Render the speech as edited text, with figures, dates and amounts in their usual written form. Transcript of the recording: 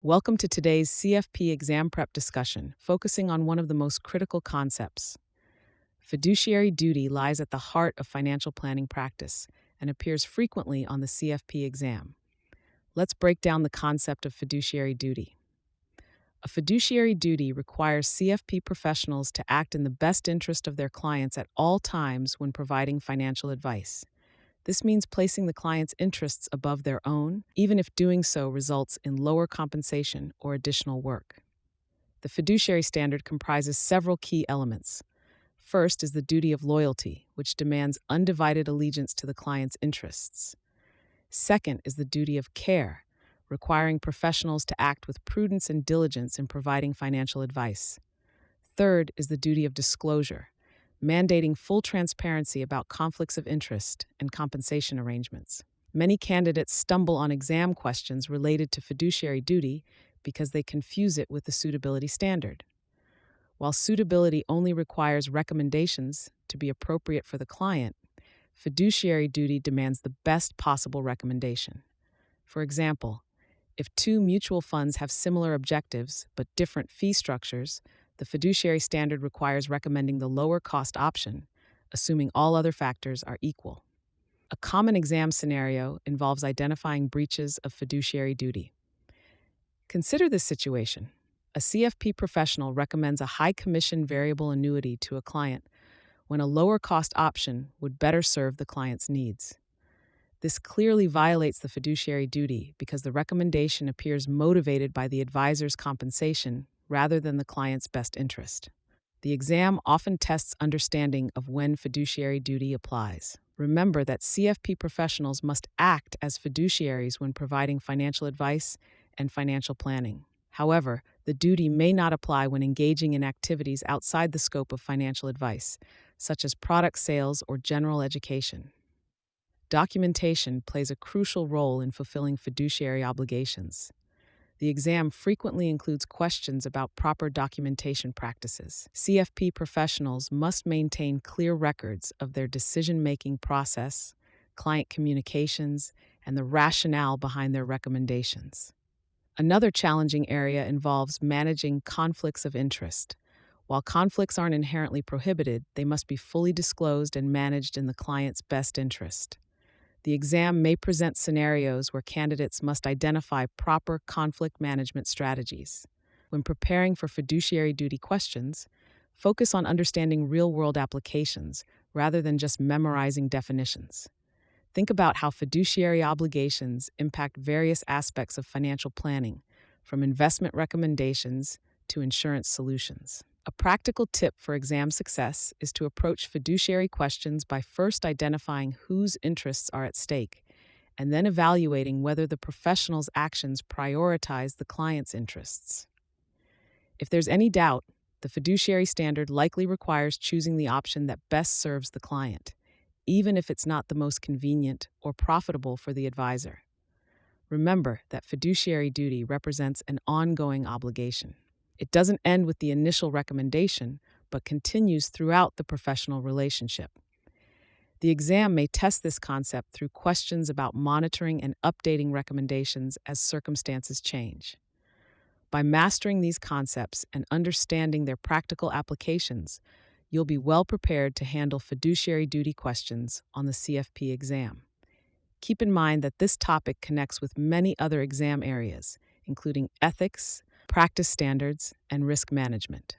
Welcome to today's CFP exam prep discussion, focusing on one of the most critical concepts. Fiduciary duty lies at the heart of financial planning practice and appears frequently on the CFP exam. Let's break down the concept of fiduciary duty. A fiduciary duty requires CFP professionals to act in the best interest of their clients at all times when providing financial advice. This means placing the client's interests above their own, even if doing so results in lower compensation or additional work. The fiduciary standard comprises several key elements. First is the duty of loyalty, which demands undivided allegiance to the client's interests. Second is the duty of care, requiring professionals to act with prudence and diligence in providing financial advice. Third is the duty of disclosure, mandating full transparency about conflicts of interest and compensation arrangements. Many candidates stumble on exam questions related to fiduciary duty because they confuse it with the suitability standard. While suitability only requires recommendations to be appropriate for the client, fiduciary duty demands the best possible recommendation. For example, if two mutual funds have similar objectives but different fee structures, the fiduciary standard requires recommending the lower cost option, assuming all other factors are equal. A common exam scenario involves identifying breaches of fiduciary duty. Consider this situation. A CFP professional recommends a high commission variable annuity to a client when a lower cost option would better serve the client's needs. This clearly violates the fiduciary duty because the recommendation appears motivated by the advisor's compensation rather than the client's best interest. The exam often tests understanding of when fiduciary duty applies. Remember that CFP professionals must act as fiduciaries when providing financial advice and financial planning. However, the duty may not apply when engaging in activities outside the scope of financial advice, such as product sales or general education. Documentation plays a crucial role in fulfilling fiduciary obligations. The exam frequently includes questions about proper documentation practices. CFP professionals must maintain clear records of their decision-making process, client communications, and the rationale behind their recommendations. Another challenging area involves managing conflicts of interest. While conflicts aren't inherently prohibited, they must be fully disclosed and managed in the client's best interest. The exam may present scenarios where candidates must identify proper conflict management strategies. When preparing for fiduciary duty questions, focus on understanding real-world applications rather than just memorizing definitions. Think about how fiduciary obligations impact various aspects of financial planning, from investment recommendations to insurance solutions. A practical tip for exam success is to approach fiduciary questions by first identifying whose interests are at stake, and then evaluating whether the professional's actions prioritize the client's interests. If there's any doubt, the fiduciary standard likely requires choosing the option that best serves the client, even if it's not the most convenient or profitable for the advisor. Remember that fiduciary duty represents an ongoing obligation. It doesn't end with the initial recommendation, but continues throughout the professional relationship. The exam may test this concept through questions about monitoring and updating recommendations as circumstances change. By mastering these concepts and understanding their practical applications, you'll be well prepared to handle fiduciary duty questions on the CFP exam. Keep in mind that this topic connects with many other exam areas, including ethics, practice standards, and risk management.